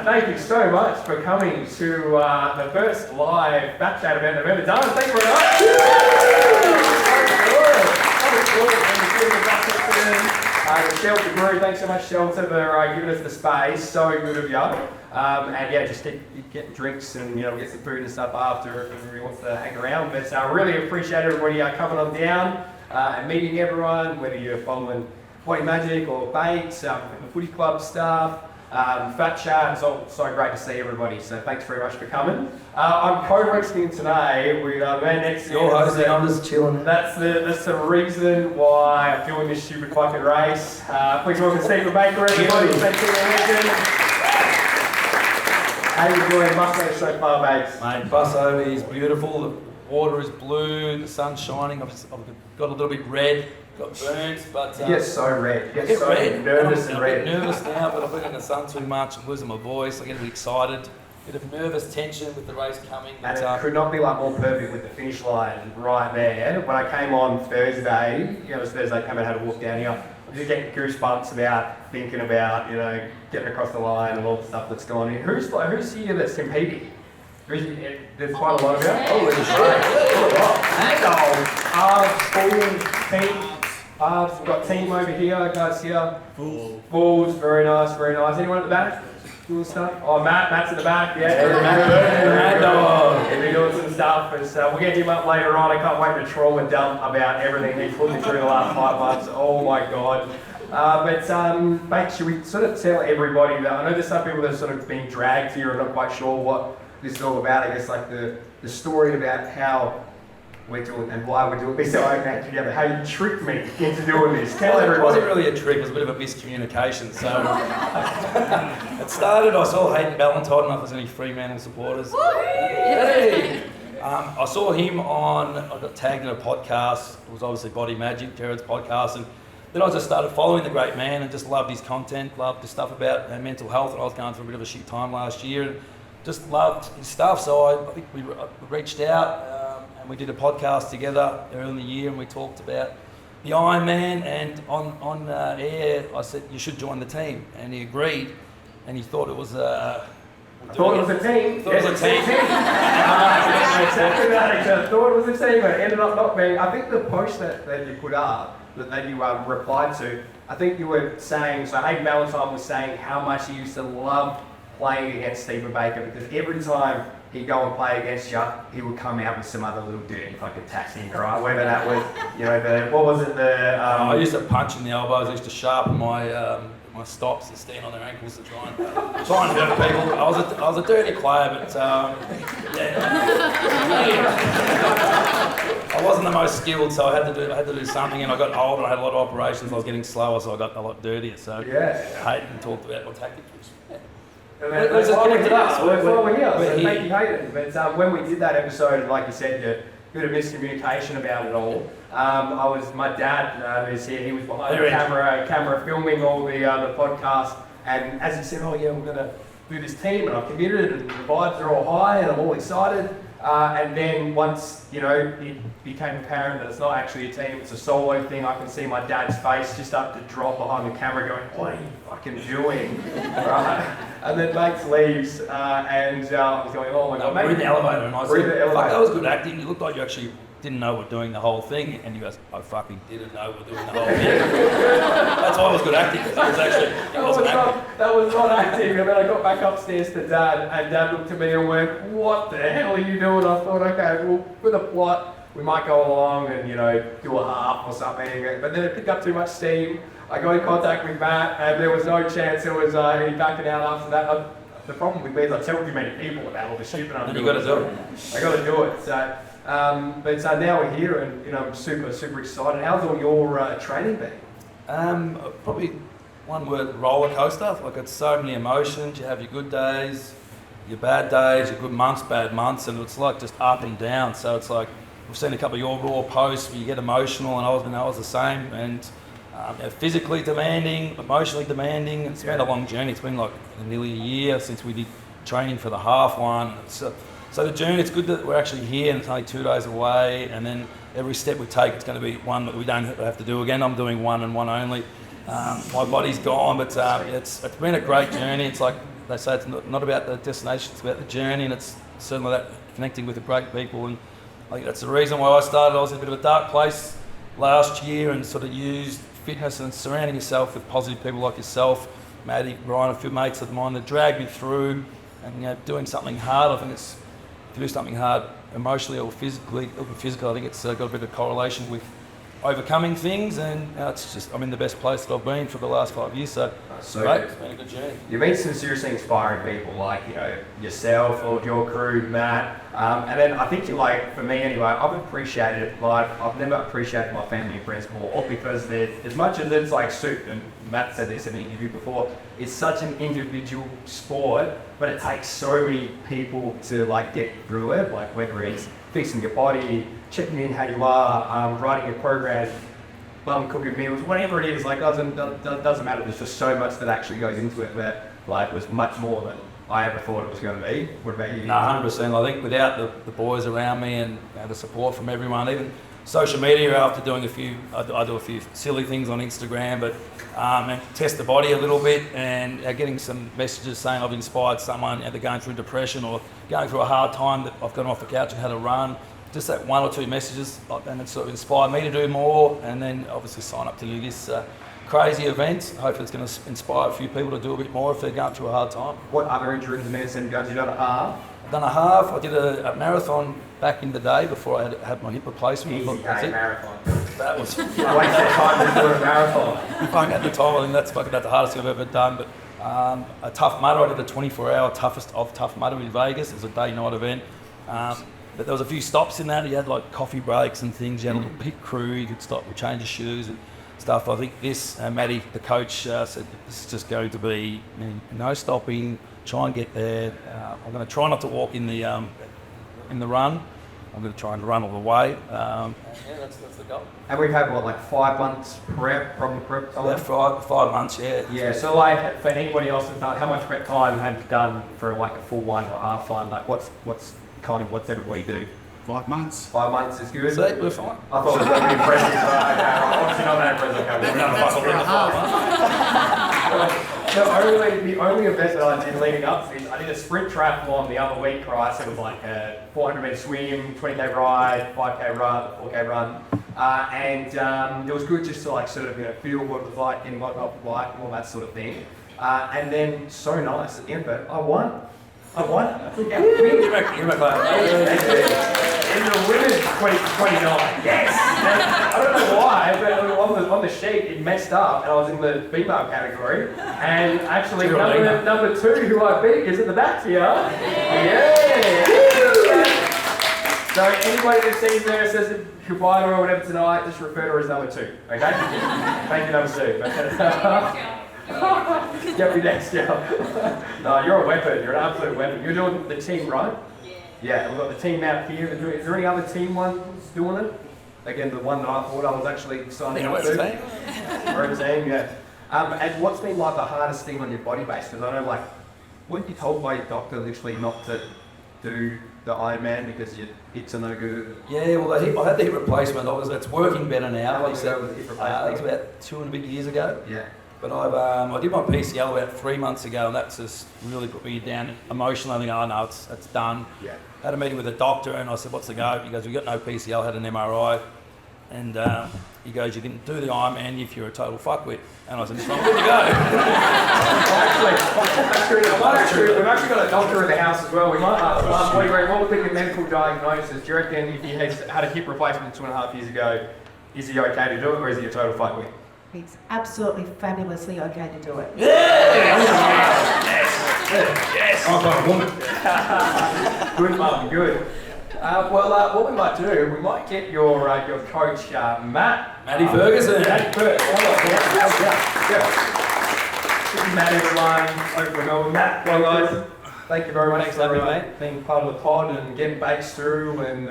thank you so much for coming to the first live FatChat event I've ever done. Thank you very much. The Shelter Brewing, thanks so much, Shelter, for giving us the space. So good of you. And yeah, just get drinks and get some food and stuff after if everybody wants to hang around. But I really appreciate everybody coming on down and meeting everyone, whether you're following Majic or Bates, the footy club staff. FatChat, it's so great to see everybody, so thanks very much for coming. I'm co-hosting today with man next to me. You're hosting, I'm just chilling. That's the reason why I'm doing this stupid fucking race. Please welcome Stephen Baker, everybody. Thank you, legend. How you doing, Busselton so far, mates? Mate, Busselton is beautiful, the water is blue, the sun's shining, I've got a little bit red. Got burnt, but you get so red. You get so red. Nervous and red. I'm nervous now, but I've been in the sun too much. I'm losing my voice. I get a bit excited. Bit of nervous tension with the race coming. And it could not be more perfect with the finish line right there. When I came on Thursday, it was Thursday, I came and had a walk down here. I just getting goosebumps about thinking about getting across the line and all the stuff that's gone in. Who's here that's competing? There's quite a lot of you. Holy shit! We've got team over here, guys here. Bulls, very nice, very nice. Anyone at the back? Cool stuff. Oh, Matt's at the back, yeah. Mad dog. He'll be doing some stuff. We'll get him up later on. I can't wait to troll and dump about everything he's put me through the last 5 months. Oh my God. Mate, should we sort of tell everybody that, I know there's some people that are sort of being dragged here and not quite sure what this is all about. I guess like the story about how we're doing and why we're doing this together, how you tricked me into doing this. Tell everybody. It wasn't really a trick, it was a bit of a miscommunication. So it started, I saw Hayden Ballantyne, I don't know if there's any Fremantle supporters. Hey! I saw him I got tagged in a podcast, it was obviously Body Magic, Gerard's podcast, and then I just started following the great man and just loved his content, loved his stuff about mental health, and I was going through a bit of a shit time last year and just loved his stuff, so I think we reached out and we did a podcast together early in the year and we talked about the Ironman, and on air I said you should join the team, and he agreed, and he thought it was a team. Thought it was a team. Thought it was a team, but it ended up not being. I think the post that you put up, that you replied to, I think you were saying, so Hayden Ballantyne was saying how much he used to love playing against Stephen Baker, because every time he'd go and play against you, he would come out with some other little dirty fucking tactic, right? Whether that was, what was it, I used to punch in the elbows, I used to sharpen my my stops and stand on their ankles to try and hurt people. I was a dirty player, but I wasn't the most skilled, so I had to do something, and I got older, I had a lot of operations, I was getting slower, so I got a lot dirtier. So Hayden talked about my tactics. Let's just connect it up. We're here, so thank you, Hayden. But when we did that episode, like you said, a bit of miscommunication about it all. My dad is here, he was behind the camera filming all the podcast, and as he said, oh yeah, we're going to do this team, and I've committed, and the vibes are all high, and I'm all excited. And then once, it became apparent that it's not actually a team, it's a solo thing, I can see my dad's face just up to drop behind the camera going, what are you fucking doing? Right? And then Mates leaves, and I was going, oh my God. We're in the elevator, and I said, fuck, that was good acting. You looked like you actually didn't know we're doing the whole thing. And he goes, I fucking didn't know we're doing the whole thing. That's why it was good acting. It wasn't acting. That was not acting. And then I got back upstairs to Dad, and Dad looked at me and went, what the hell are you doing? I thought, okay, well, for the plot, we might go along and, do a half or something. But then it picked up too much steam. I got in contact with Matt, and there was no chance there was any backing out after that. The problem with me is I tell too many people about all the stupid I'm doing. You got to do it. I got to do it. So, but now we're here, and I'm super, super excited. How's all your training been? Probably one word: roller coaster. Like, it's so many emotions. You have your good days, your bad days, your good months, bad months, and it's like just up and down. So it's like we've seen a couple of your raw posts where you get emotional, and I was the same. And physically demanding, emotionally demanding. It's been a long journey. It's been like nearly a year since we did training for the half one. So the journey, it's good that we're actually here and it's only 2 days away, and then every step we take, it's going to be one that we don't have to do again. I'm doing one and one only. My body's gone, but it's been a great journey. It's like they say it's not about the destination, it's about the journey, and it's certainly that connecting with the great people. And I think that's the reason why I started. I was in a bit of a dark place last year and sort of used fitness and surrounding yourself with positive people like yourself, Maddie, Ryan, a few mates of mine that dragged me through. And doing something hard, I think it's, if you do something hard emotionally or physically, I think it's got a bit of correlation with overcoming things, and it's just, I'm in the best place that I've been for the last 5 years, so great. It's been a good journey. You've been some seriously inspiring people, like, yourself, all of your crew, Matt, and then I think for me anyway, I've appreciated it, I've never appreciated my family and friends more, because as much as it's like soup, and Matt said this in an interview before, it's such an individual sport, but it takes so many people to get through it, whether it's fixing your body, checking in how you are, writing your program, cooking meals, whatever it is, doesn't matter. There's just so much that actually goes into it that it was much more than I ever thought it was going to be. What about you? No, 100%. I think without the boys around me and the support from everyone, even social media, after doing I do a few silly things on Instagram, but and test the body a little bit, and getting some messages saying I've inspired someone, they're going through depression or going through a hard time, that I've gotten off the couch and had a run. Just that 1 or 2 messages, and it sort of inspired me to do more, and then obviously sign up to do this crazy event. Hopefully it's going to inspire a few people to do a bit more if they're going through a hard time. What other injuries and medicine have you done? A half? I've done a half. I did a marathon back in the day before I had my hip replacement. Easy marathon. That was... Waste of time to do a marathon. At the time, I think that's fucking about the hardest thing I've ever done, but a Tough Mudder, I did a 24-hour toughest of Tough Mudder in Vegas. It was a day-night event. But there was a few stops in that. You had coffee breaks and things. You had a little pit crew. You could stop and change your shoes and stuff. I think this, Maddie, the coach, said this is just going to be no stopping. Try and get there. I'm going to try not to walk in the run. I'm going to try and run all the way. That's the goal. And we've had 5 months prep from the prep? Yeah, 5 months. Yeah. Yeah. So for anybody else that's done, how much prep time have you done for a full one or half one? What's everybody do? 5 months. 5 months is good. See, we're fine. I thought it was going to be impressive. Obviously not that impressive. None of us are in the 5 months. The only event that I did leading up to this, I did a sprint triathlon the other week, right? So it was a 400-metre swim, 20k ride, 5k run, 4k run. And it was good just to sort of feel what it was like, getting what it was like, and all that sort of thing. And then so nice at the end, but I won. Yeah, You're right. in the women's 29. Yes! I don't know why, but on the sheet it messed up, and I was in the female category. And actually, number 2, who I beat, is at the back here. Yeah! So anybody that sees there says goodbye or whatever tonight, just refer to her as number 2. Okay? Thank you, number 2. Get me next, yeah. No, you're a weapon. You're an absolute weapon. You're doing the team, right? Yeah, we've got the team out here. Is there any other team ones doing it? Again, the one that I thought I was actually signing up to. We're a team, yeah. And what's been the hardest thing on your body base? Because I know, weren't you told by your doctor literally not to do the Ironman because your hips are no good? Yeah, well, I had the hip replacement. It's working better now. How long ago was the hip replacement? I think it's about 2 and a bit years ago. Yeah. But I did my PCL about 3 months ago, and that's just really put me down emotionally. I think, oh no, it's done. Yeah. Had a meeting with the doctor, and I said, what's the go? He goes, we've got no PCL, had an MRI. And he goes, you didn't do the Ironman if you're a total fuckwit. And I said, I'm good to go. We've actually got a doctor in the house as well. We might ask, what would be your medical diagnosis? Do you reckon if he had a hip replacement 2.5 years ago, is he okay to do it, or is he a total fuckwit? He's absolutely fabulously okay to do it. Yes. I'm a woman. Good, Mum, good. What we might do, we might get your coach, Matty Ferguson. Matty Ferguson. This is Matt, everyone. Over Melbourne. Matt, well, guys, thank you very much for being part of the pod and getting bakes through and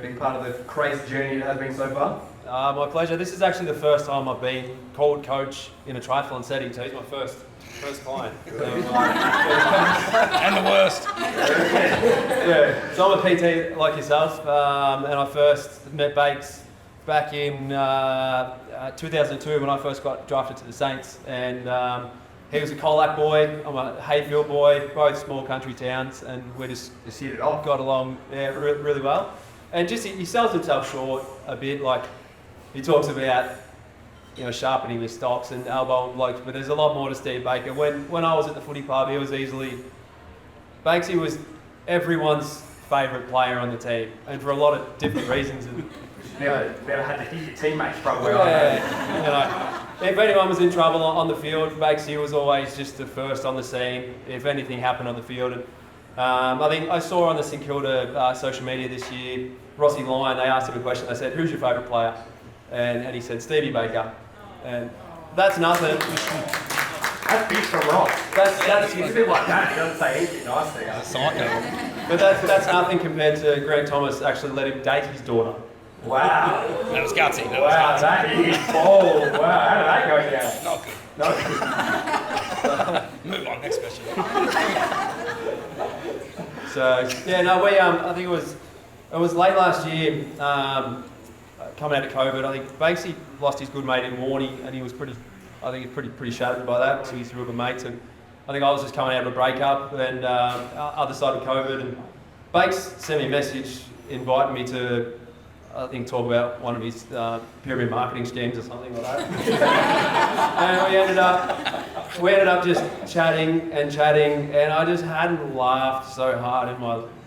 being part of the crazy journey it has been so far. My pleasure. This is actually the first time I've been called coach in a triathlon setting, so he's my first client. So, And the worst. yeah. So I'm a PT like yourself, and I first met Bakes back in 2002 when I first got drafted to the Saints, and he was a Colac boy, I'm a Hayfield boy, both small country towns, and we just hit it off. got along really well. And just he sells himself short a bit, like he talks about, you know, sharpening his stocks and elbowing blokes, but there's a lot more to Steve Baker. When I was at the footy club, he was Banksy was everyone's favourite player on the team, and for a lot of different reasons. And, Never had to hit your teammates from where yeah, you know, if anyone was in trouble on the field, Banksy was always just the first on the scene if anything happened on the field. And I think I saw on the St Kilda social media this year, Rossi Lyon, they asked him a question. They said, "Who's your favourite player?" And he said, "Stevie Baker." And that's nothing. That's big from Ross. That's He's a bit like that. He doesn't say anything nice there. But that's nothing compared to Grant Thomas actually let him date his daughter. Wow. That was gutsy. Wow, that is bold. Wow, how did that go down? Not good. Move on, next question. So yeah, no, we I think it was late last year, coming out of COVID. I think Banksy lost his good mate in Warney, and he was pretty shattered by that. So he threw up a mate, and I think I was just coming out of a breakup and other side of COVID, and Bakes sent me a message inviting me to, I think, talk about one of his pyramid marketing schemes or something like that. And we ended up just chatting, and I just hadn't laughed so hard in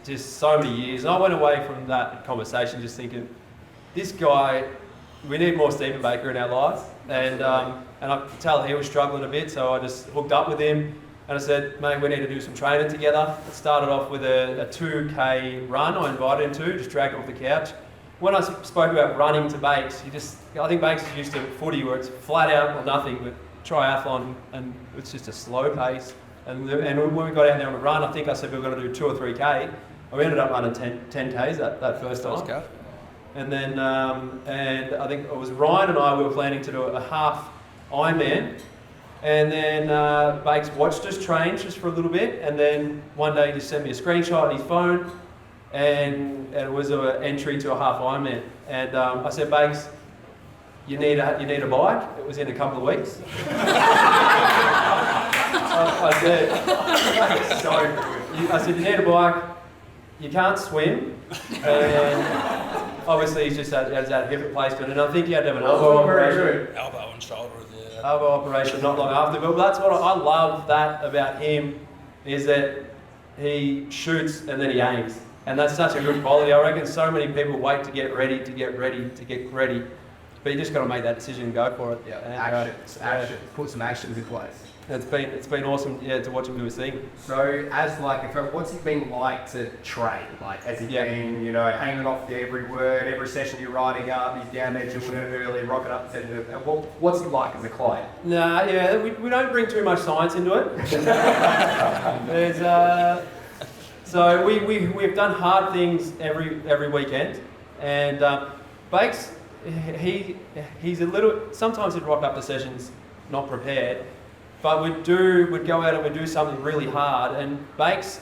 just so many years. And I went away from that conversation just thinking, this guy, we need more Stephen Baker in our lives. And I could tell he was struggling a bit, so I just hooked up with him. And I said, "Mate, we need to do some training together." It started off with a 2K run I invited him to, just dragged him off the couch. When I spoke about running to Bakes, I think Bakes is used to footy where it's flat out or nothing, but triathlon, and it's just a slow pace. And when we got out there on the run, I think I said we were going to do 2 or 3K. We ended up running 10Ks that first time. Let's go. And then, and I think it was Ryan and I, we were planning to do a half Ironman. And then Bakes watched us train just for a little bit, and then one day he just sent me a screenshot on his phone, and it was an entry to a half Ironman. And I said, "Bakes, you need a bike." It was in a couple of weeks. I said, "You need a bike. You can't swim." And obviously he's just had that hip replacement, and I think he had to have an elbow operation. Elbow and shoulder, yeah. Elbow operation not long after. But that's what I love that about him, is that he shoots and then he aims. And that's such a good quality. I reckon so many people wait to get ready. But you just got to make that decision and go for it. Yeah, And, action. Put some actions in place. It's been awesome, to watch him do his thing. So, what's it been like to train? Like, has he been, hanging off to every word, every session you're writing up, he's down there doing it early, rocking up, setting it up. What's he like as a client? Nah, we don't bring too much science into it. So we've done hard things every weekend, and Bakes, he's a little. Sometimes he'd rock up to sessions not prepared, but we'd go out and we'd do something really hard. And Bakes,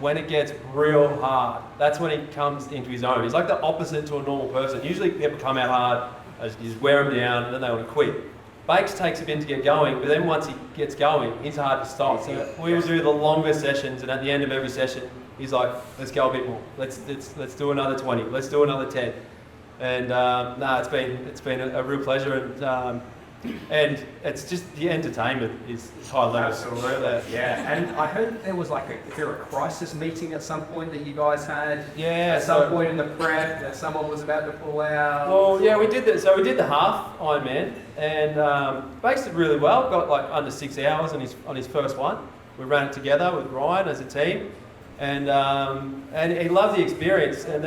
when it gets real hard, that's when he comes into his own. He's like the opposite to a normal person. Usually people come out hard, you just wear them down, and then they want to quit. Bakes takes a bit to get going, but then once he gets going, he's hard to stop. So we will do the longer sessions, and at the end of every session, he's like, "Let's go a bit more. Let's do another 20. Let's do another 10." And it's been a real pleasure, and it's just the entertainment is high level. Absolutely, yeah. And I heard there was is there a crisis meeting at some point that you guys had? Yeah. At some point in the prep that someone was about to pull out. Well, yeah, we did that. So we did the half Ironman, and Bakes did really well. Got under 6 hours on his first one. We ran it together with Ryan as a team, and he loved the experience. And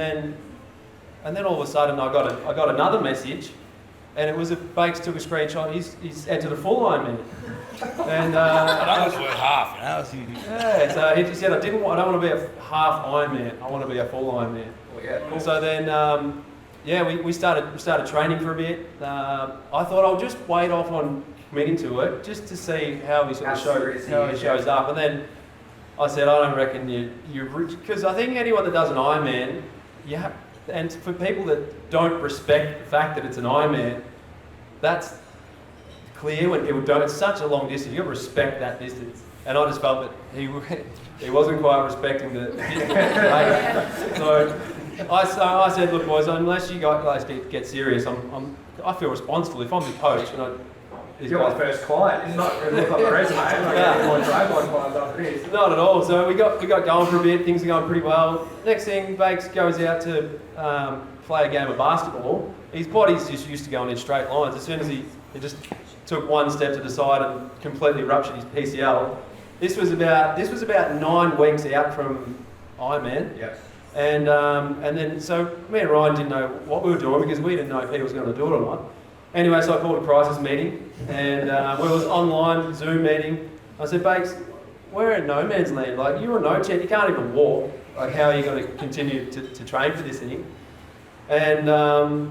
then all of a sudden I got another message. And it was Bakes took a screenshot. He's entered a full Ironman, and that was worth half, Yeah, so he just said, I don't want to be a half Ironman. I want to be a full Ironman. Well, yeah, cool. So then, we started training for a bit. I thought I'll just wait off on committing to it just to see how he shows up. And then I said, I don't reckon you because I think anyone that does an Ironman, and for people that don't respect the fact that it's an Ironman, that's clear when people don't. It's such a long distance. You got to respect that distance. And I just felt that he wasn't quite respecting the distance. So I said, look, boys, unless you guys get serious, I feel responsible. If I'm the coach, you're my first client. It's not going to look like a resume. Not at all. So we got going for a bit. Things are going pretty well. Next thing, Bakes goes out to play a game of basketball. His body's just used to going in straight lines. As soon as he just took one step to the side and completely ruptured his PCL. This was about 9 weeks out from Ironman. Yep. And then so me and Ryan didn't know what we were doing because we didn't know if he was going to do it or not. Anyway, so I called a crisis meeting, and we was online Zoom meeting. I said, Bakes, we're in no man's land. Like, you're a no chance. You can't even walk. Like, how are you going to continue to train for this thing? And I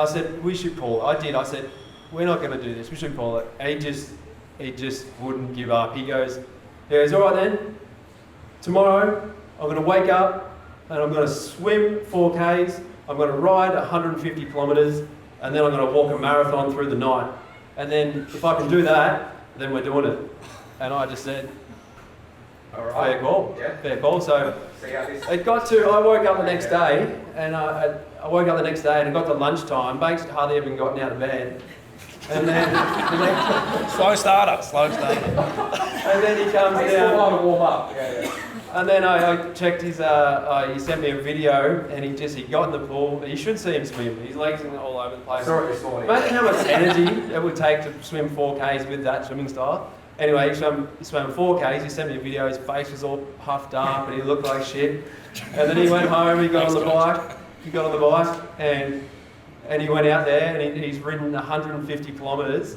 said, we should call it. I said, we're not going to do this. We should call it. And he just wouldn't give up. He goes, all right then. Tomorrow, I'm going to wake up and I'm going to swim 4Ks. I'm going to ride 150 kilometres. And then I'm going to walk a marathon through the night. And then if I can do that, then we're doing it. And I just said, all right, fair call. Yeah. Fair call. So it got to, I woke up the next day, and I woke up the next day and it got to lunchtime. Bakes had hardly even gotten out of bed. And then Slow starter. And then he comes down to warm up. Yeah. And then I checked his, he sent me a video, and he got in the pool. You should see him swim. His legs are all over the place. Saw it this morning. Imagine how much energy it would take to swim 4Ks with that swimming style. Anyway, he swam 4Ks, he sent me a video, his face was all puffed up and he looked like shit. And then he went home, he got on the bike, and he went out there and he's ridden 150 kilometres,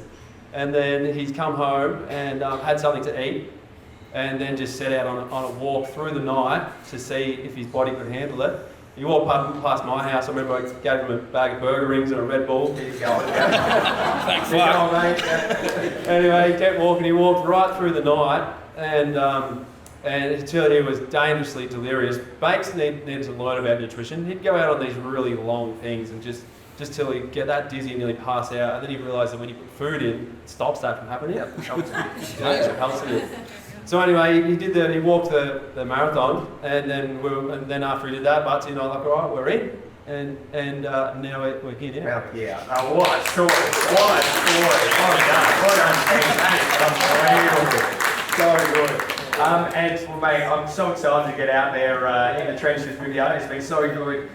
and then he's come home and had something to eat, and then just set out on a walk through the night to see if his body could handle it. He walked past my house. I remember I gave him a bag of burger rings and a Red Bull. Keep going, Thanks, mate. Anyway, he kept walking. He walked right through the night, and until he was dangerously delirious. Bakes needed to learn about nutrition. He'd go out on these really long things and just till he'd get that dizzy and nearly pass out. And then he realised that when you put food in, it stops that from happening. Yep, it helps it. So anyway, he walked the marathon, and then after he did that, Butsy and I were like, all right, we're in, and now we're here now. Well, yeah. Oh, what a story! Well done. So good. And well, mate, I'm so excited to get out there in the trenches with you. It's been so good,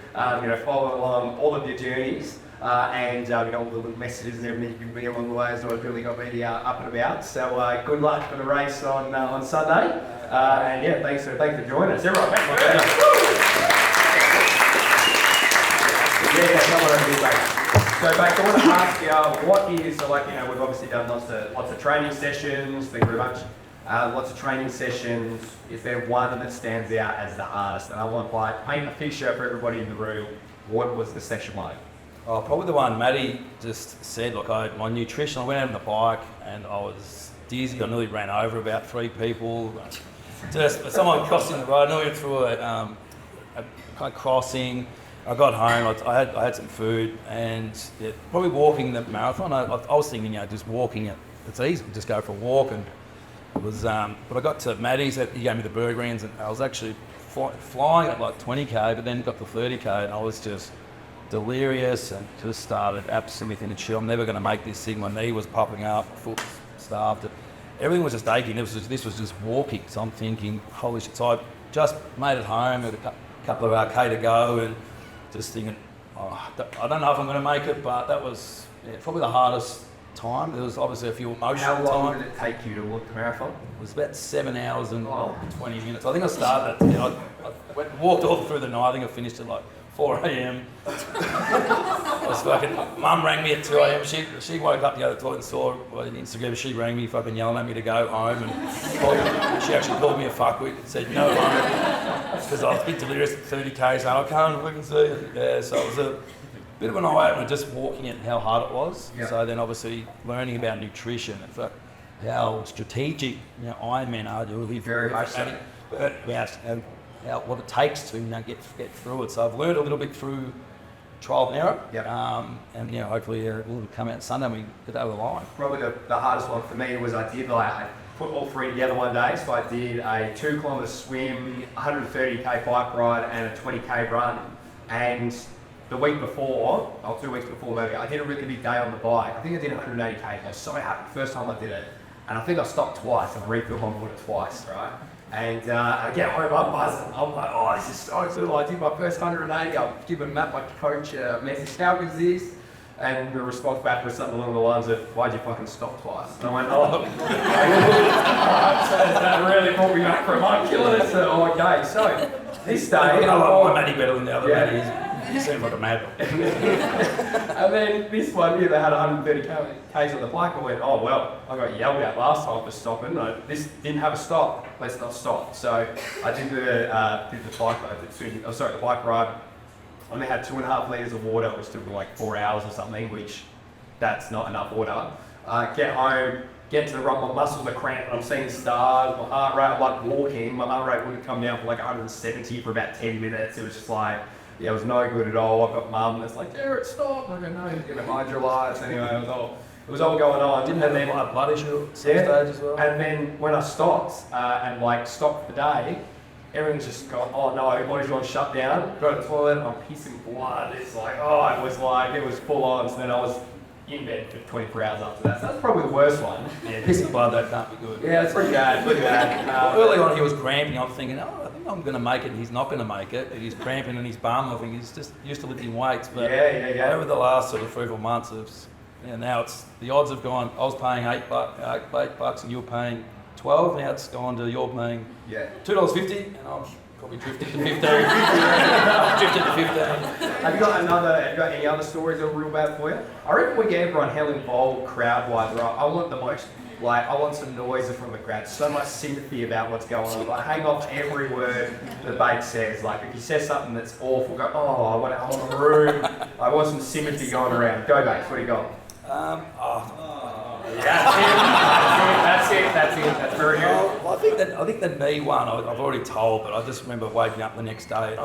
following along all of your journeys. And all the little messages and everything you've given me along the way has always really got me up and about. So good luck for the race on Sunday. And yeah, thanks for joining us. Everyone, thanks for joining us. Come on over here, mate. So, Bakes, I want to ask you, what is, we've obviously done lots of training sessions. Thank you very much. Lots of training sessions. Is there one that stands out as the hardest? And I want to paint a picture for everybody in the room. What was the session like? Oh, probably the one Maddie just said. Look, my nutrition, I went out on the bike and I was dizzy. I nearly ran over about 3 people. Just someone crossing the road, I nearly through a kind of crossing. I got home, I had some food, and yeah, probably walking the marathon. I was thinking, just walking it, it's easy, just go for a walk. And it was, but I got to Maddie's, he gave me the burger rings, and I was actually flying at like 20k, but then got to 30k, and I was just delirious and just started absolutely thin and chill. I'm never going to make this thing. My knee was popping up, foot starved. Everything was just aching. This was just walking. So I'm thinking, holy shit. So I just made it home with a couple of k to go, and just thinking, I don't know if I'm going to make it, but that was probably the hardest time. There was obviously a few emotional times. How long did it take you to walk the marathon? It was about 7 hours and 20 minutes. I think I started I walked all through the night. I think I finished at like 4 a.m. I was fucking, Mum rang me at 2 a.m. She woke up to go to the toilet and saw on Instagram. She rang me fucking yelling at me to go home, and she actually called me a fuckwit and said, no, because I was a bit delirious at 30k, so I can't fucking see it. Yeah, so it was a bit of an eye-opener just walking it, how hard it was. Yep. So then obviously learning about nutrition and how strategic Ironmen are to live. Very much so. About what it takes to get through it. So I've learned a little bit through trial and error. Yep. And hopefully we'll come out Sunday and we get over the line. Probably the hardest one for me was I put all three together one day. So I did a 2 kilometre swim, 130k bike ride, and a 20k run. And the week before, or 2 weeks before maybe, I did a really big day on the bike. I think I did 180k. I was so happy first time I did it. And I think I stopped twice and refilled my water twice, right? And I get home, I'm buzzing. I'm like, oh, this is so cool. I did my first 180. I'll give Matt, my coach, a message, how good is this? And the response back was something along the lines of, why'd you fucking stop twice? And I went, oh. So that really brought me back from, I'm killing it. So, okay, so this day. I like one Matty better than the other Matty. He seems like a mad one. And then this one here, they had 130 k's on the bike. I went, oh well, I got yelled at last time for stopping. This didn't have a stop. Let's not stop. So I did the bike ride. I only had 2.5 litres of water, which took me like 4 hours or something, which that's not enough water. Get home, get to the run, my muscles are cramped, I'm seeing stars, my heart rate, I'm like walking, my heart rate wouldn't come down for like 170 for about 10 minutes. It was just like, it was no good at all. I've got mum that's like, Jared, stop. I go, no, he's going to hydrolyse. Anyway, it was all going on. Didn't have any blood issue at some stage as well. And then when I stopped and stopped the day, everyone's just gone, oh no, body's gone shut down. Go to the toilet, I'm pissing blood. It's like, it was full on. So then I was in bed for 24 hours after that. So that's probably the worst one. Yeah, pissing blood, that can't be good. Yeah, it's pretty bad, Early on he was cramping. I'm thinking, I think I'm going to make it. He's not going to make it. He's cramping in his bum. I think he's just used to lifting weights. But over the last sort of 3 or 4 months, now the odds have gone. I was paying $8 and you were paying 12. Now it's gone to you're paying $2.50 and I'm probably drifted to 15. Drifted to 15. Have you got any other stories that are real bad for you? I reckon we get everyone hell involved crowd-wise, right? I want the most, I want some noises from the crowd, so much sympathy about what's going on. Like, hang off every word the bait says. Like, if he says something that's awful, go, oh, I want a room. I want some sympathy going around. Go, Bates, what do you got? That's it. That's very good. Well, I think the knee one I've already told, but I just remember waking up the next day.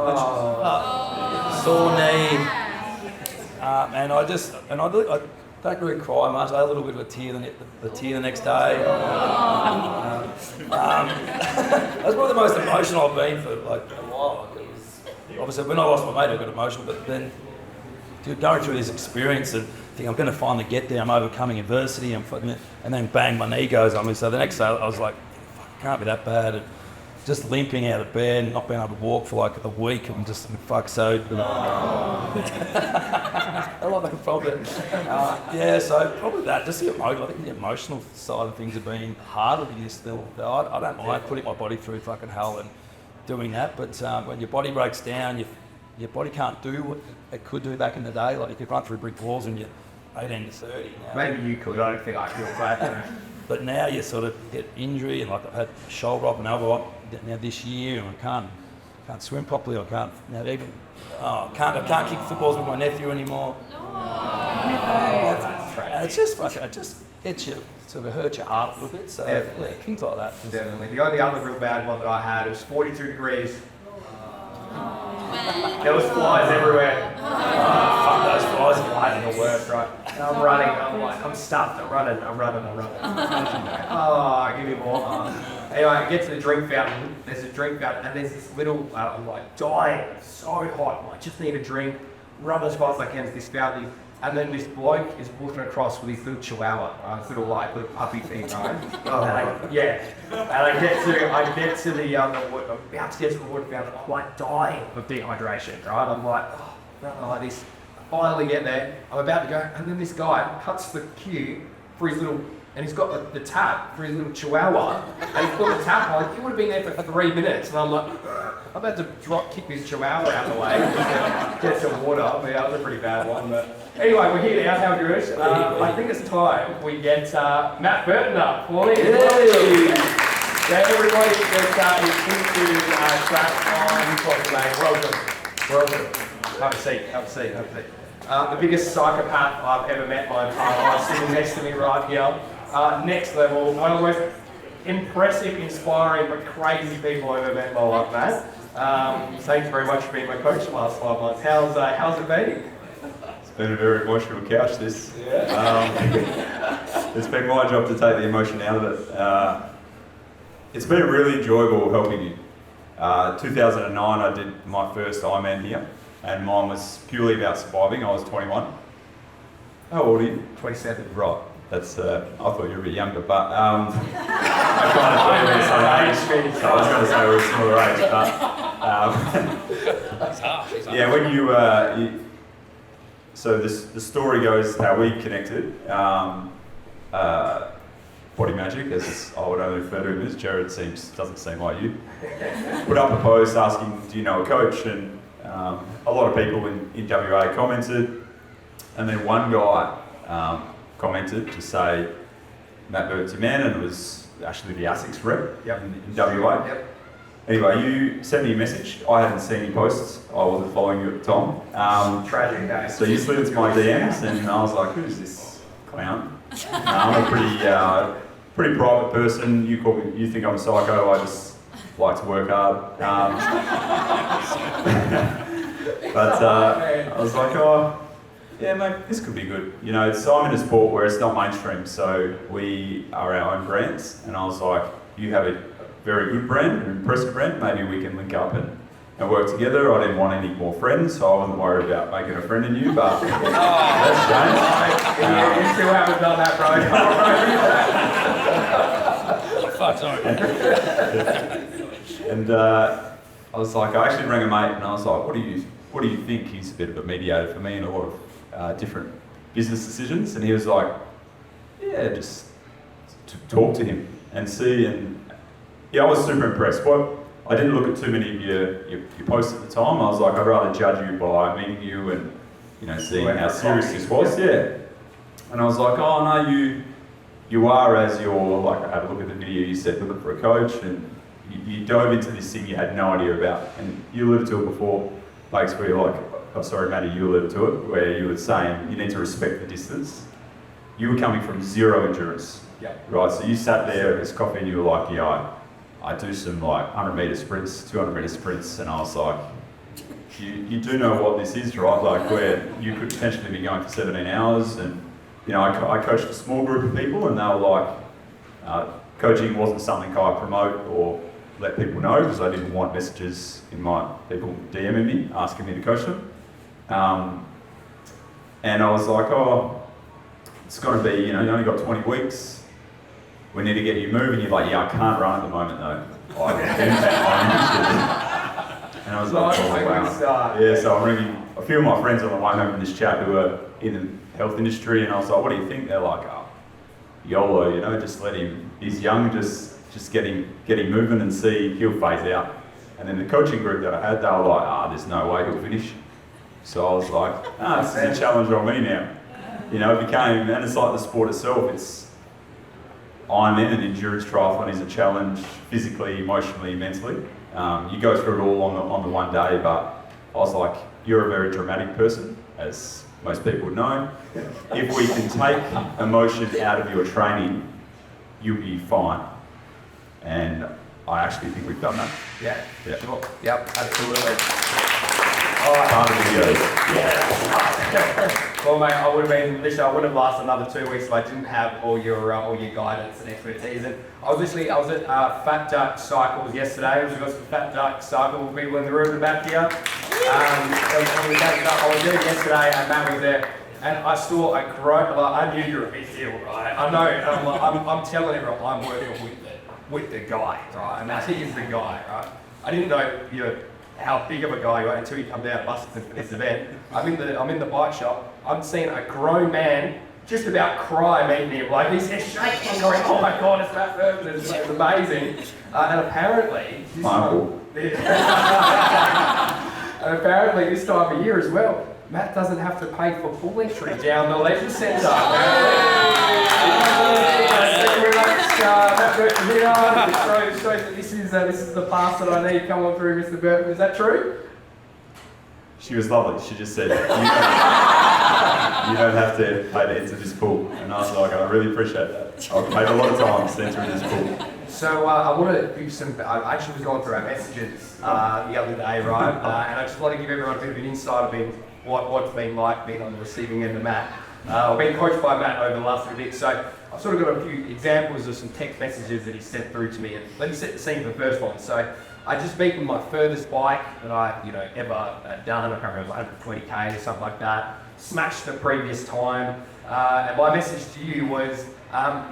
Sore knee. And I don't really cry much. I had a little bit of a tear the next day. That's probably the most emotional I've been for like a while. Obviously, when I lost my mate, I got emotional, but then going through this experience and think I'm going to finally get there, I'm overcoming adversity, and then bang, my knee goes on me. So the next day I was like, fuck, it can't be that bad. And just limping out of bed, not being able to walk for like a week. I'm just fuck so. I love that problem. So probably that. Just I think the emotional side of things have been harder than this. I don't mind putting my body through fucking hell and doing that, but when your body breaks down, your body can't do what it could do back in the day. Like you could run through brick walls and you're 18 to 30 now. Maybe you could. I don't think I feel bad. But now you sort of get injury, and like I've had shoulder up and elbow up now this year, and I can't swim properly. I can't now even. I can't kick footballs with my nephew anymore. And it's just fucking. It just hits you, sort of hurts your heart a little bit. So things like that. Definitely. The only other real bad one that I had, it was 42 degrees. There was flies everywhere. Fuck those flies are the worst, right? And I'm running, I'm stuffed, I'm running. Oh, give me more. Anyway, I get to the drink fountain, there's a drink fountain, and there's this little, I'm like dying, so hot, I just need a drink, run as fast as I can to this fountain. And then this bloke is walking across with his little chihuahua, his little puppy thing, right? And I get to the water, I'm about to get to the water fountain, I'm like dying of dehydration, right? I'm like, like this. Finally get there, I'm about to go, and then this guy cuts the queue for his little, and he's got the tap for his little chihuahua, and he's put the tap on, he would have been there for 3 minutes, and I'm like, I'm about to kick this chihuahua out of the way, get some water. I mean, that was a pretty bad one, but anyway, we're here now, how good. I think it's time we get Matt Burton up, please. Yeah, everybody that is into track on Welcome. Have a seat. The biggest psychopath I've ever met in my entire life, sitting next to me right here. Next level, one of the most impressive, inspiring, but crazy people I've ever met in my life, Matt. Thanks very much for being my coach the last 5 months. How's it been? been a very emotional couch, this. It's been my job to take the emotion out of it. It's been really enjoyable helping you. 2009, I did my first Ironman here, and mine was purely about surviving. I was 21. How old are you? 27. Right. That's. I thought you were a bit younger, but I was going to say we're a similar age, but yeah, when you so the story goes how we connected. Body Majic, as I would only refer to him as, Gerard doesn't seem like you. Put up a post asking, do you know a coach? And a lot of people in WA commented, and then one guy commented to say, Matt Burt's your man, and it was actually the ASICS rep in WA. Yep. Anyway, you sent me a message. I hadn't seen any posts. I wasn't following you at the time. Tragic day. So you slid into my DMs, and I was like, who's this clown? I'm a pretty private person. You think I'm a psycho. I just like to work hard. But I was like, oh, yeah, mate, this could be good. You know, I'm in a sport where it's not mainstream, so we are our own brands. And I was like, you have a very good brand, an impressive brand. Maybe we can link up and work together. I didn't want any more friends, so I wasn't worried about making a friend in you, but that's changed. You still haven't done that, bro. Fuck, sorry. And I was like, I actually rang a mate, and I was like, what do you think? He's a bit of a mediator for me in a lot of different business decisions, and he was like, yeah, just to talk to him and see. And yeah, I was super impressed. I didn't look at too many of your posts at the time. I was like, I'd rather judge you by meeting you and seeing how serious this was. Yeah. And I was like, oh no, you are, as you're like, I had a look at the video. You said looking for a coach, and you dove into this thing you had no idea about. And you alluded to it before, Bakes, where you're like, oh sorry, Matty, you alluded to it, where you were saying you need to respect the distance. You were coming from zero endurance, right? So you sat there, there's coffee, and you were like, yeah, I do some like 100 metre sprints, 200 metre sprints, and I was like, you do know what this is, right? Like where you could potentially be going for 17 hours, and I coached a small group of people, and they were like, coaching wasn't something I promote or let people know, because I didn't want messages in my people DMing me, asking me to coach them. And I was like, oh, it's got to be, you only got 20 weeks. We need to get you moving. You're like, yeah, I can't run at the moment though. I'm interested. And I was like, oh wow. Yeah, so I'm ringing a few of my friends on the way home from this chat who are in the health industry, and I was like, what do you think? They're like, oh, YOLO, just let him, he's young, just get him moving and see, he'll phase out. And then the coaching group that I had, they were like, there's no way he'll finish. So I was like, this is a challenge on me now. It became, and it's like the sport itself, it's Ironman and endurance triathlon is a challenge physically, emotionally, mentally. You go through it all on the one day, but I was like, you're a very dramatic person, as most people would know. If we can take emotion out of your training, you'll be fine. And I actually think we've done that. Yeah. Sure. Yep, absolutely. Part of the videos. Well, mate, I wouldn't have lasted another 2 weeks if I didn't have all your guidance and expertise. And I was at FatChat Cycles yesterday. We've got some FatChat Cycle people in the room in the back here. I was there yesterday, and Matt was there, and I saw a great. I knew you were a big deal, right? I know. I'm telling everyone I'm working with the guy, right? And he is the guy, right? I didn't know how big of a guy you are until you come down to Busselton for this event. I'm in the bike shop. I'm seeing a grown man just about cry meeting him. Like he's shaking, going, "Oh my God, it's Matt Burton! It's amazing." And apparently, and apparently this time of year as well, Matt doesn't have to pay for full entry down the Leisure Centre. Matt Burton here. It shows that this is the pass that I need. Come on through, Mr. Burton. Is that true? She was lovely. She just said, you don't have to pay to enter this pool. And I was like, I really appreciate that. I've paid a lot of time to enter in this pool. So I want to give some, I actually was going through our messages the other day, right? And I just want to give everyone a bit of an insight of what's been like being on the receiving end of Matt. I've been coached by Matt over the last little bit, so I've sort of got a few examples of some text messages that he sent through to me. And let me set the scene for the first one. So I just beaten my furthest bike that I, ever done. I can't remember, 120k or something like that. Smashed the previous time. And my message to you was,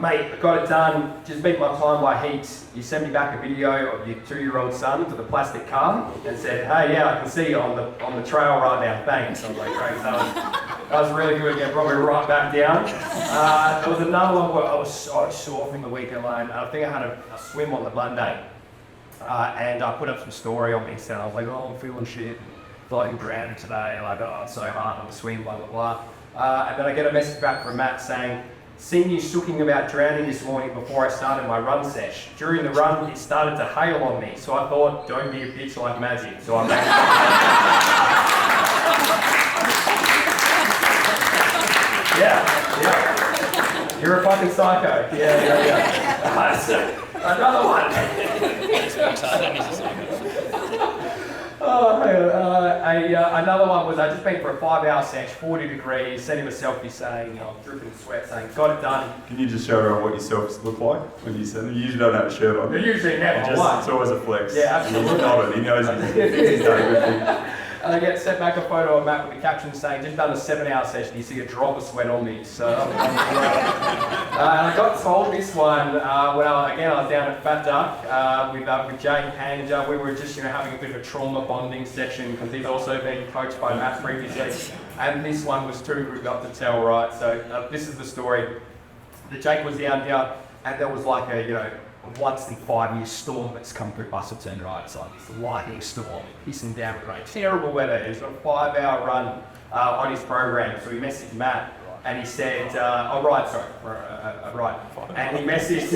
mate, I got it done, just beat my time by heaps. You sent me back a video of your 2-year-old son with a plastic car and said, hey, yeah, I can see you on the trail right now, thanks. I was like, great, that was really good, yeah, brought me right back down. There was another one where I was so sore from the week alone. I think I had a swim on the Monday. And I put up some story on me, so I was like, oh, I'm feeling shit. Feel like I'm grounded today, like, oh, it's so hard on the swim, blah, blah, blah. And then I get a message back from Matt saying, seen you sooking about drowning this morning before I started my run sesh. During the run, it started to hail on me, so I thought, don't be a bitch like Majic. So I made Yeah. You're a fucking psycho. Yeah. So, another one. Another one was I just been for a 5-hour sesh, 40 degrees, sent him a selfie saying, I'm dripping in sweat, saying, got it done. Can you just show everyone what your selfies look like when you send them? You usually don't have a shirt on. They're usually never It's always a flex. Yeah, absolutely. He's nodding, he knows he's done a good thing. And I get sent back a photo of Matt with a caption saying, just done a 7-hour session, you see a drop of sweat on me. So, and I got told this one when I was down at Fat Duck with Jake, and we were just having a bit of a trauma bonding session because he's also been coached by Matt previously. And this one was too good not to tell, right? So this is the story. The Jake was down here, and there was like a once in 5-year storm that's come through Busselton, right? It's like this lightning storm, pissing down with rain, terrible weather. He's got a 5-hour run on his program, so he messaged Matt and he said, and he messaged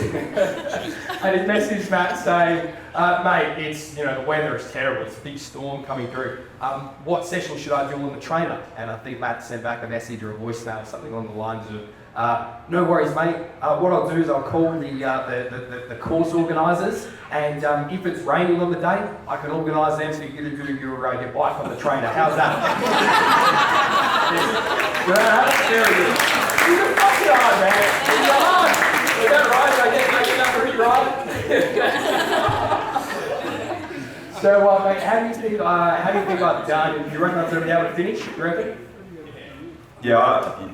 Matt saying, mate, it's the weather is terrible, it's a big storm coming through. What session should I do on the trainer? And I think Matt sent back a message or a voicemail or something along the lines of, no worries, mate. What I'll do is I'll call the course organisers, and if it's raining on the day, I can organise them so you can do your bike on the trainer. How's that? That's very good. You're fucking hard, man. You're hard. Is that right? I get that pretty right. So, mate, how do you think I've done? Do you reckon I'm going to be able to finish? You reckon? Yeah.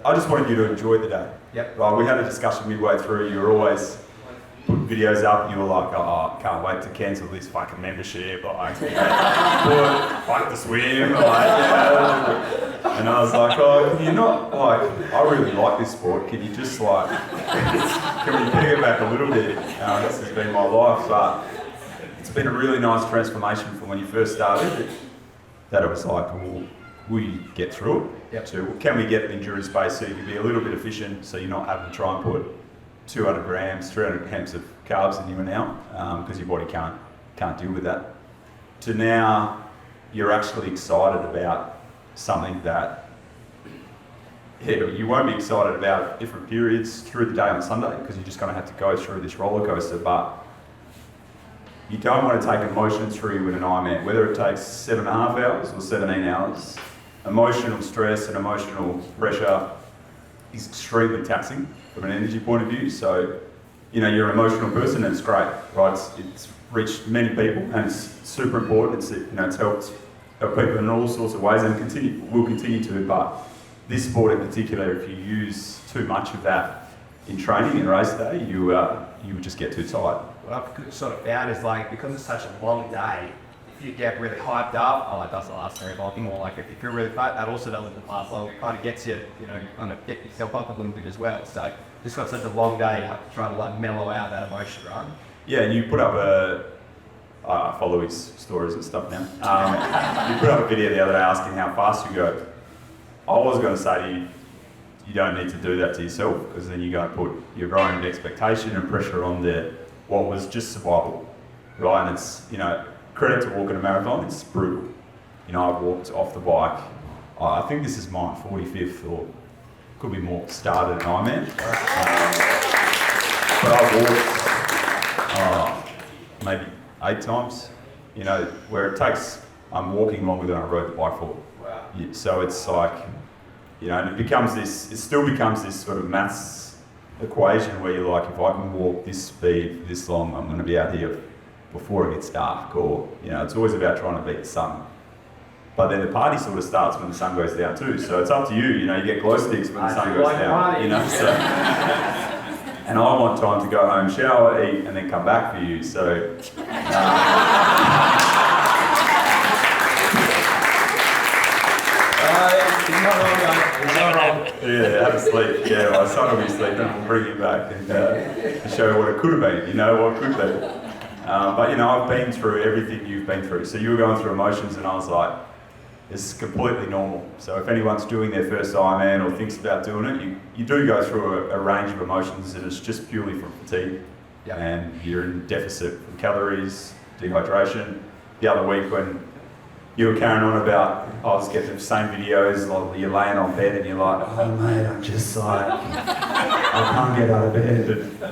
I just wanted you to enjoy the day. Yep. Right, we had a discussion midway through. You were always putting videos up and you were like, oh, I can't wait to cancel this fucking membership. Fuck the swim. And I was like, oh, can you not, I really like this sport. Can you just can we pick it back a little bit? This has been my life. But it's been a really nice transformation from when you first started. That it was like, will you get through it? Yep. So can we get an endurance base so you can be a little bit efficient so you're not having to try and put 200 grams, 300 grams of carbs in you and out because your body can't deal with that. To now, you're actually excited about something that you won't be excited about at different periods through the day on Sunday because you're just going to have to go through this roller coaster. But you don't want to take emotions through with an Ironman, whether it takes 7.5 hours or 17 hours. Emotional stress and emotional pressure is extremely taxing from an energy point of view. So, you're an emotional person and it's great, right? It's reached many people and it's super important. It's helped people in all sorts of ways and will continue to. But this sport in particular, if you use too much of that in training and race day, you would just get too tired. What I've sort of found is because it's such a long day, if you get really hyped up, it doesn't last very long. Or if you feel really fat, that also doesn't last long. It kind of gets you, kind of get yourself up a little bit as well. So just got such a long day, you have to try to mellow out that emotion, right? Yeah, and you put up I follow his stories and stuff now. You put up a video the other day asking how fast you go. I was going to say to you, you don't need to do that to yourself because then you're going to put your own expectation and pressure on what was just survival, right? And it's, credit to walking a marathon, it's brutal. I've walked off the bike, I think this is my 45th or could be more started an Ironman. But I've walked maybe 8 times, where it takes, I'm walking longer than I rode the bike for. Wow. So it's like, it still becomes this sort of maths equation where you're like, if I can walk this speed for this long, I'm going to be out here before it gets dark, or, it's always about trying to beat the sun. But then the party sort of starts when the sun goes down too, so it's up to you, you get glow sticks when the sun goes down, so. And I want time to go home, shower, eat, and then come back for you, so. Yeah, have a sleep. Yeah, my son will be sleeping. We'll bring him back and show you what it could have been. What could be. But I've been through everything you've been through. So you were going through emotions, and I was like, it's completely normal. So if anyone's doing their first Ironman or thinks about doing it, you do go through a range of emotions, and it's just purely from fatigue. Yep. And you're in deficit from calories, dehydration. The other week when you were carrying on about, I was getting the same videos, like you're laying on bed and you're like, oh mate, I'm just like, I can't get out of bed. And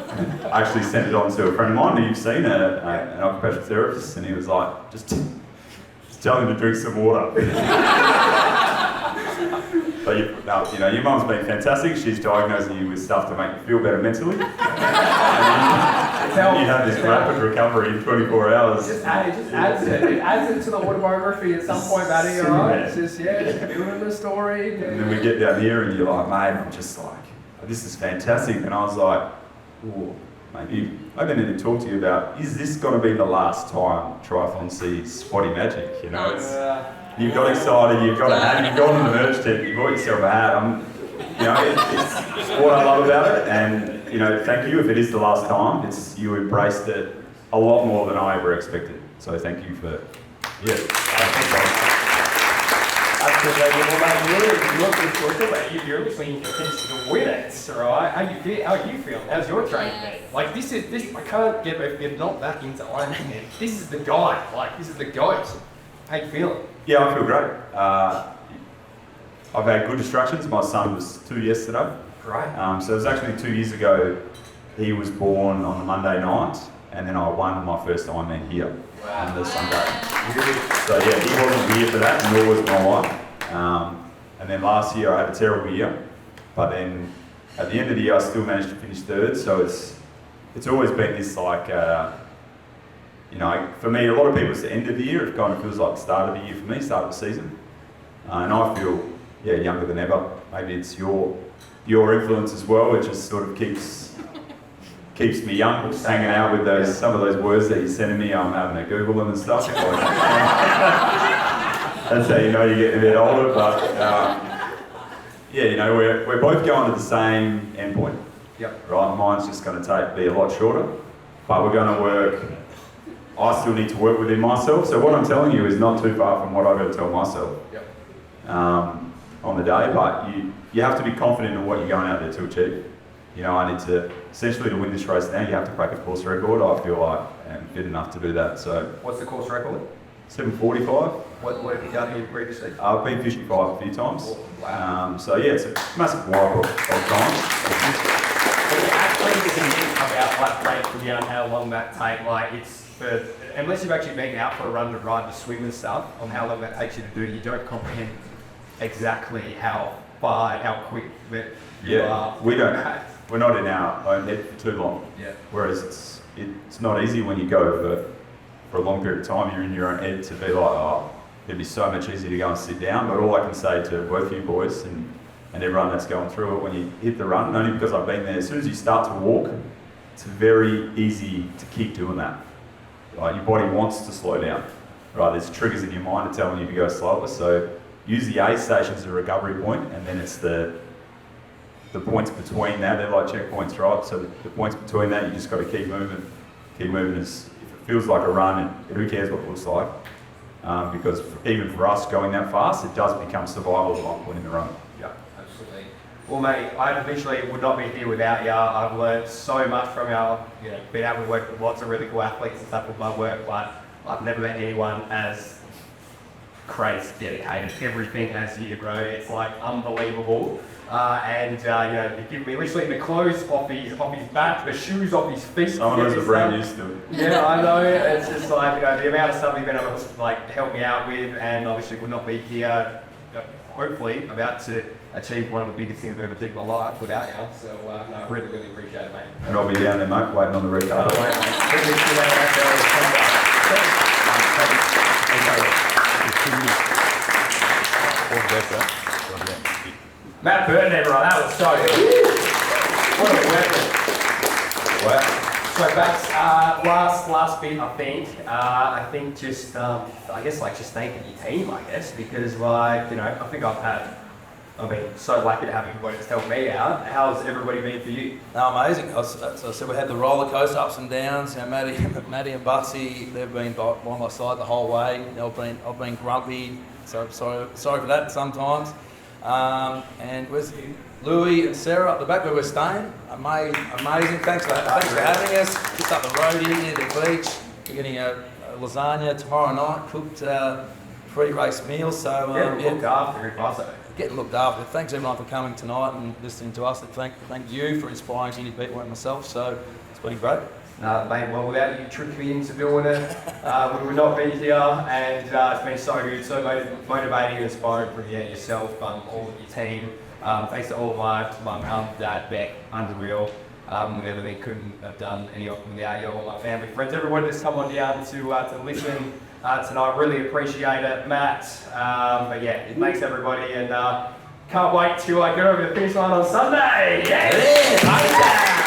I actually sent it on to a friend of mine who you've seen, an occupational therapist, and he was like, just tell him to drink some water. But your mum's been fantastic. She's diagnosing you with stuff to make you feel better mentally. And you have this rapid recovery in 24 hours. It adds it to the autobiography at some point, Matty, alright? It's just building the story. And then we get down here and you're like, mate, I'm just like, this is fantastic. And I was like, oh, mate, I didn't need to talk to you about, is this going to be the last time Triathlon sees Spotty Majic? You've got excited, you've got a hat, you've gone to the merch tent, you bought yourself a hat. It's what I love about it, and thank you if it is the last time. You embraced it a lot more than I ever expected. So thank you for, Absolutely. Well, mate, you're listening to the winners, right? How you feel? How's your training been? Like this, I can't get not back into Ironman. This is the guy. This is the goat. How you feeling? Yeah, I feel great. I've had good distractions. My son was 2 yesterday. Great. So it was actually 2 years ago. He was born on the Monday night, and then I won my first Ironman here on the Sunday. So yeah, he wasn't here for that, nor was my wife. And then last year I had a terrible year, but then at the end of the year I still managed to finish third. So it's always been this for me, a lot of people, it's the end of the year. It kind of feels like the start of the year for me, start of the season. And I feel, younger than ever. Maybe it's your influence as well, which just sort of keeps me young, just hanging out with some of those words that you're sending me. I'm having to Google them and stuff. That's how you know you're getting a bit older. But we're both going to the same endpoint. Yep. Right. Mine's just going to be a lot shorter, but we're going to work. I still need to work within myself. So what I'm telling you is not too far from what I've got to tell myself. Yep. On the day, but you have to be confident in what you're going out there to achieve. I need to, essentially to win this race now, you have to crack a course record. I feel like I'm fit enough to do that. So what's the course record? 7:45. What have you done here previously? I've been 55 a few times. Oh, wow. It's a massive wipe of time. Actually, about break down how long that takes. Unless you've actually been out for a run to ride to swim and stuff, on how long that takes you to do, you don't comprehend exactly how far, how quick that you are. We don't. We're not in our own head for too long. Yeah. Whereas it's not easy when you go for a long period of time. You're in your own head to be like, it'd be so much easier to go and sit down. But all I can say to both you boys and everyone that's going through it, when you hit the run, only because I've been there, as soon as you start to walk, it's very easy to keep doing that. Right? Your body wants to slow down. Right? There's triggers in your mind to telling you to go slower. So use the aid station as a recovery point, and then it's the points between that. They're like checkpoints, right? So the points between that, you just got to keep moving. Keep moving. If it feels like a run, who cares what it looks like? Because even for us going that fast, it does become survival at one point in the run. Yeah, absolutely. Well, mate, I literally would not be here without you. I've learned so much from been able to work with lots of really cool athletes and stuff with my work, but I've never met anyone as crazy, dedicated, everything as you, bro. It's unbelievable. You give me literally the clothes off his back, the shoes off his feet. Some of those are brand new still. Yeah, I know. It's just the amount of stuff you've been able to help me out with, and obviously would not be here hopefully about to achieve one of the biggest things I've ever did in my life without you. So no, I really, really appreciate it, mate. And I'll be down there, mate, waiting on the red Oh, carpet. wait, mate. Really appreciate it. Matt Burton, everyone, that was so good. What a weapon. Wow. So that's last bit, I think just I guess like just thanking your team, I guess, because like I think I've been so lucky to have everybody that's helped me out. How's everybody been for you? No, amazing. As I said, we had the roller coaster ups and downs. Maddie and Butsy, they've been by my side the whole way. I've been grumpy, so sorry for that sometimes. And with Louis and Sarah up the back where we're staying, amazing. Thanks for having us. Just up the road here near the beach. We're getting a lasagna tomorrow night, cooked pre-race meal. So Looked after every Busso. getting looked after. Thanks everyone for coming tonight and listening to us. Thank you for inspiring so many people and myself. So it's been great. Mate, well, without you tricking me into doing it, we would not be here, and it's been so good, so motivating and inspiring from yourself, all of your team. Thanks to all of my mum, dad, Beck, unreal. Whatever they couldn't have done any of them without you, all my family, friends, everybody that's come on down to listen tonight. Really appreciate it, Matt. But yeah, thanks everybody, and can't wait to get over the finish line on Sunday. Yeah.